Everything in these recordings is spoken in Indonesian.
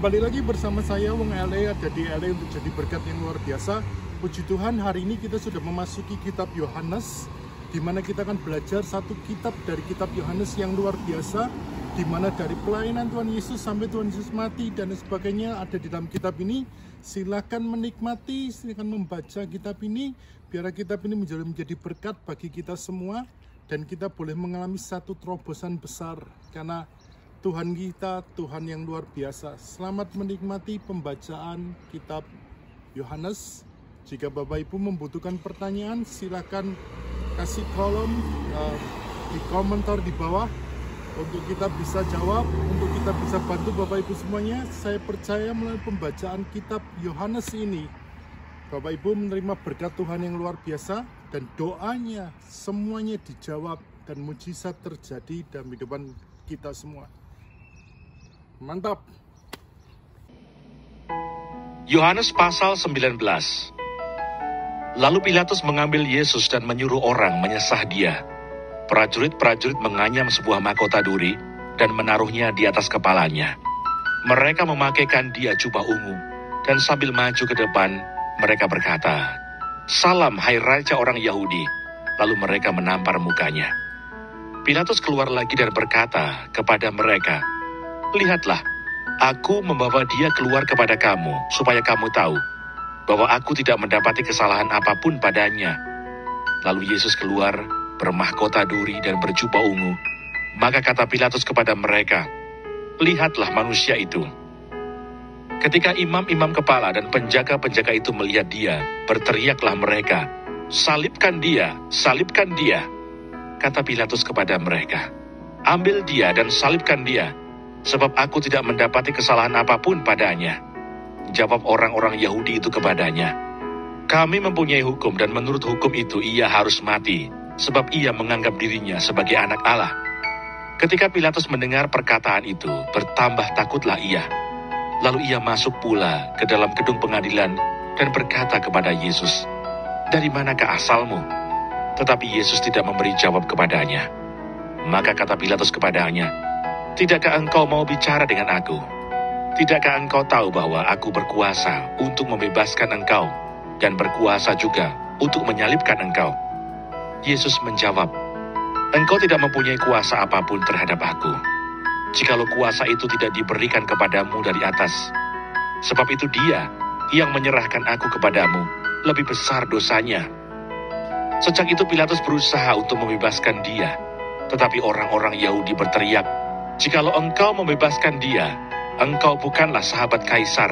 Kembali lagi bersama saya, Wong LA, ada di LA untuk jadi berkat yang luar biasa. Puji Tuhan, hari ini kita sudah memasuki kitab Yohanes, di mana kita akan belajar satu kitab dari kitab Yohanes yang luar biasa, di mana dari pelayanan Tuhan Yesus sampai Tuhan Yesus mati dan sebagainya ada di dalam kitab ini. Silakan menikmati, silakan membaca kitab ini, biar kitab ini menjadi berkat bagi kita semua, dan kita boleh mengalami satu terobosan besar, karena Tuhan kita, Tuhan yang luar biasa. Selamat menikmati pembacaan kitab Yohanes. Jika Bapak Ibu membutuhkan pertanyaan, silakan kasih kolom di komentar di bawah untuk kita bisa jawab, untuk kita bisa bantu Bapak Ibu semuanya. Saya percaya melalui pembacaan kitab Yohanes ini, Bapak Ibu menerima berkat Tuhan yang luar biasa, dan doanya semuanya dijawab dan mujizat terjadi dalam kehidupan kita semua. Mantap. Yohanes pasal 19. Lalu Pilatus mengambil Yesus dan menyuruh orang menyesah dia. Prajurit-prajurit menganyam sebuah mahkota duri dan menaruhnya di atas kepalanya. Mereka memakaikan dia jubah ungu, dan sambil maju ke depan, mereka berkata, "Salam, hai Raja orang Yahudi." Lalu mereka menampar mukanya. Pilatus keluar lagi dan berkata kepada mereka, "Lihatlah, aku membawa dia keluar kepada kamu, supaya kamu tahu bahwa aku tidak mendapati kesalahan apapun padanya." Lalu Yesus keluar, bermahkota duri dan berjubah ungu. Maka kata Pilatus kepada mereka, "Lihatlah manusia itu." Ketika imam-imam kepala dan penjaga-penjaga itu melihat dia, berteriaklah mereka, "Salibkan dia, salibkan dia." Kata Pilatus kepada mereka, "Ambil dia dan salibkan dia, sebab aku tidak mendapati kesalahan apapun padanya." Jawab orang-orang Yahudi itu kepadanya, "Kami mempunyai hukum, dan menurut hukum itu ia harus mati, sebab ia menganggap dirinya sebagai anak Allah." Ketika Pilatus mendengar perkataan itu, bertambah takutlah ia. Lalu ia masuk pula ke dalam gedung pengadilan dan berkata kepada Yesus, "Dari manakah asalmu?" Tetapi Yesus tidak memberi jawab kepadanya. Maka kata Pilatus kepadanya, "Tidakkah engkau mau bicara dengan aku? Tidakkah engkau tahu bahwa aku berkuasa untuk membebaskan engkau, dan berkuasa juga untuk menyalibkan engkau?" Yesus menjawab, "Engkau tidak mempunyai kuasa apapun terhadap aku, jikalau kuasa itu tidak diberikan kepadamu dari atas. Sebab itu dia yang menyerahkan aku kepadamu lebih besar dosanya." Sejak itu Pilatus berusaha untuk membebaskan dia, tetapi orang-orang Yahudi berteriak, "Jikalau engkau membebaskan dia, engkau bukanlah sahabat Kaisar.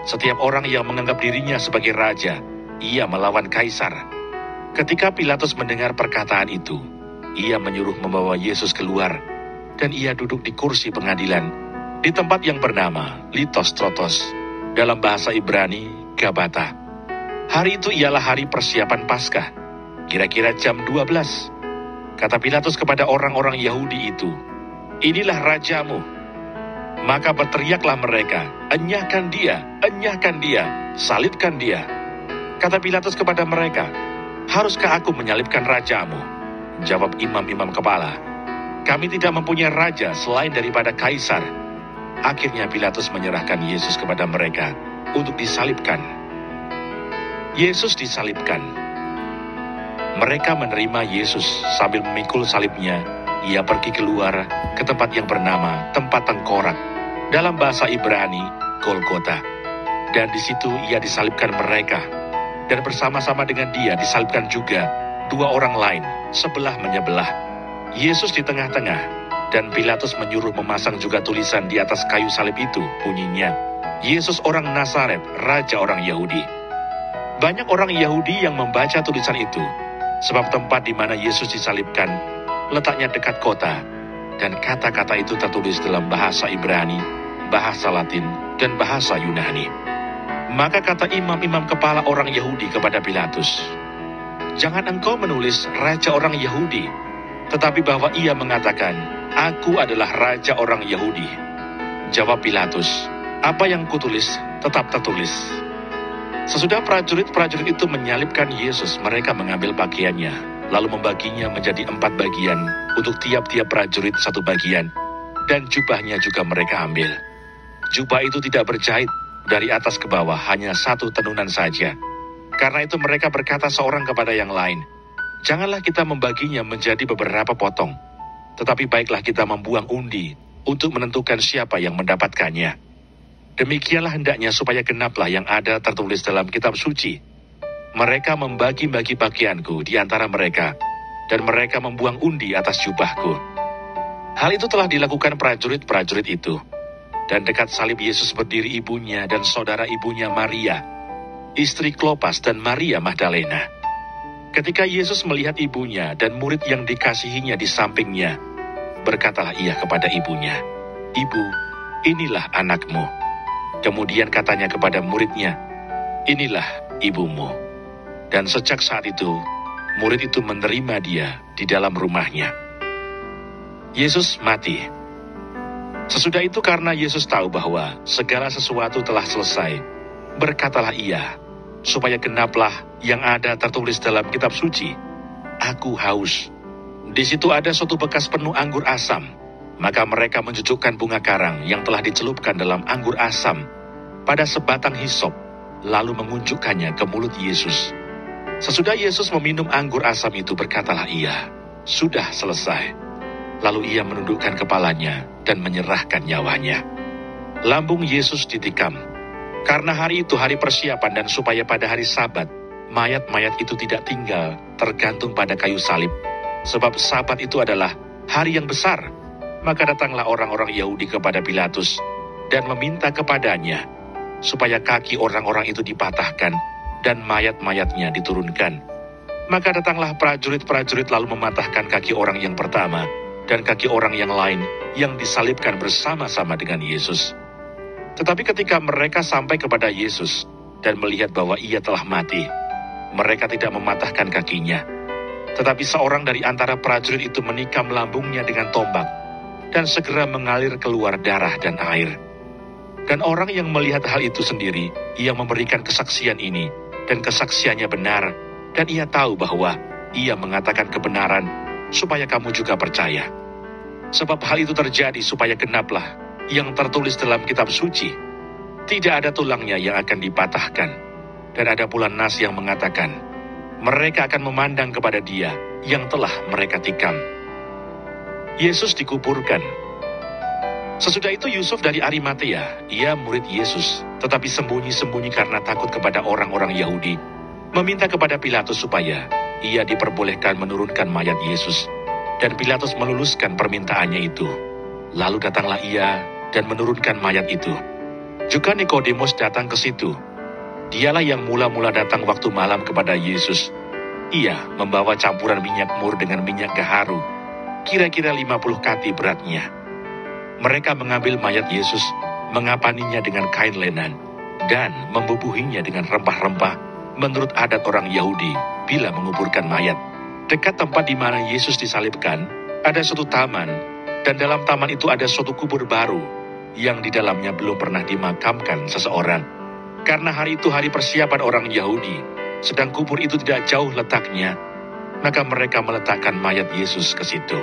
Setiap orang yang menganggap dirinya sebagai raja, ia melawan Kaisar." Ketika Pilatus mendengar perkataan itu, ia menyuruh membawa Yesus keluar, dan ia duduk di kursi pengadilan, di tempat yang bernama Litostrotos, dalam bahasa Ibrani, Gabata. Hari itu ialah hari persiapan Paskah, kira-kira jam 12. Kata Pilatus kepada orang-orang Yahudi itu, "Inilah rajamu." Maka berteriaklah mereka, "Enyahkan dia, enyahkan dia, salibkan dia." Kata Pilatus kepada mereka, "Haruskah aku menyalibkan rajamu?" Jawab imam-imam kepala, "Kami tidak mempunyai raja selain daripada Kaisar." Akhirnya Pilatus menyerahkan Yesus kepada mereka untuk disalibkan. Yesus disalibkan. Mereka menerima Yesus sambil memikul salibnya. Ia pergi keluar ke tempat yang bernama Tempat Tengkorak, dalam bahasa Ibrani, Golgota. Dan di situ ia disalibkan mereka. Dan bersama-sama dengan dia disalibkan juga dua orang lain, sebelah menyebelah. Yesus di tengah-tengah, dan Pilatus menyuruh memasang juga tulisan di atas kayu salib itu, bunyinya, "Yesus orang Nazaret, Raja orang Yahudi." Banyak orang Yahudi yang membaca tulisan itu, sebab tempat di mana Yesus disalibkan letaknya dekat kota, dan kata-kata itu tertulis dalam bahasa Ibrani, bahasa Latin, dan bahasa Yunani. Maka kata imam-imam kepala orang Yahudi kepada Pilatus, "Jangan engkau menulis Raja orang Yahudi, tetapi bahwa ia mengatakan, 'Aku adalah Raja orang Yahudi.'" Jawab Pilatus, "Apa yang kutulis tetap tertulis." Sesudah prajurit-prajurit itu menyalibkan Yesus, mereka mengambil pakaiannya, lalu membaginya menjadi 4 bagian, untuk tiap-tiap prajurit 1 bagian, dan jubahnya juga mereka ambil. Jubah itu tidak berjahit dari atas ke bawah, hanya satu tenunan saja. Karena itu mereka berkata seorang kepada yang lain, "Janganlah kita membaginya menjadi beberapa potong, tetapi baiklah kita membuang undi untuk menentukan siapa yang mendapatkannya. Demikianlah hendaknya supaya genaplah yang ada tertulis dalam kitab suci. Mereka membagi-bagi pakaianku di antara mereka, dan mereka membuang undi atas jubahku." Hal itu telah dilakukan prajurit-prajurit itu. Dan dekat salib Yesus berdiri ibunya dan saudara ibunya Maria, istri Klopas dan Maria Magdalena. Ketika Yesus melihat ibunya dan murid yang dikasihinya di sampingnya, berkatalah ia kepada ibunya, "Ibu, inilah anakmu." Kemudian katanya kepada muridnya, "Inilah ibumu." Dan sejak saat itu, murid itu menerima dia di dalam rumahnya. Yesus mati. Sesudah itu karena Yesus tahu bahwa segala sesuatu telah selesai, berkatalah ia, supaya genaplah yang ada tertulis dalam kitab suci, "Aku haus." Di situ ada suatu bekas penuh anggur asam. Maka mereka menjujukkan bunga karang yang telah dicelupkan dalam anggur asam pada sebatang hisop, lalu mengunjukkannya ke mulut Yesus. Sesudah Yesus meminum anggur asam itu, berkatalah ia, "Sudah selesai." Lalu ia menundukkan kepalanya dan menyerahkan nyawanya. Lambung Yesus ditikam. Karena hari itu hari persiapan dan supaya pada hari Sabat, mayat-mayat itu tidak tinggal tergantung pada kayu salib. Sebab Sabat itu adalah hari yang besar. Maka datanglah orang-orang Yahudi kepada Pilatus dan meminta kepadanya supaya kaki orang-orang itu dipatahkan dan mayat-mayatnya diturunkan. Maka datanglah prajurit-prajurit lalu mematahkan kaki orang yang pertama dan kaki orang yang lain yang disalibkan bersama-sama dengan Yesus. Tetapi ketika mereka sampai kepada Yesus dan melihat bahwa ia telah mati, mereka tidak mematahkan kakinya. Tetapi seorang dari antara prajurit itu menikam lambungnya dengan tombak, dan segera mengalir keluar darah dan air. Dan orang yang melihat hal itu sendiri, ia memberikan kesaksian ini, dan kesaksiannya benar, dan ia tahu bahwa ia mengatakan kebenaran, supaya kamu juga percaya. Sebab hal itu terjadi supaya genaplah yang tertulis dalam kitab suci. Tidak ada tulangnya yang akan dipatahkan. Dan ada pula nas yang mengatakan, mereka akan memandang kepada dia yang telah mereka tikam. Yesus dikuburkan. Sesudah itu Yusuf dari Arimatea, ia murid Yesus, tetapi sembunyi-sembunyi karena takut kepada orang-orang Yahudi, meminta kepada Pilatus supaya ia diperbolehkan menurunkan mayat Yesus. Dan Pilatus meluluskan permintaannya itu. Lalu datanglah ia dan menurunkan mayat itu. Juga Nikodemus datang ke situ. Dialah yang mula-mula datang waktu malam kepada Yesus. Ia membawa campuran minyak mur dengan minyak gaharu, kira-kira 50 kati beratnya. Mereka mengambil mayat Yesus, mengapaninya dengan kain lenan, dan membubuhinya dengan rempah-rempah menurut adat orang Yahudi bila menguburkan mayat. Dekat tempat di mana Yesus disalibkan, ada suatu taman, dan dalam taman itu ada suatu kubur baru, yang di dalamnya belum pernah dimakamkan seseorang. Karena hari itu hari persiapan orang Yahudi, sedang kubur itu tidak jauh letaknya, maka mereka meletakkan mayat Yesus ke situ.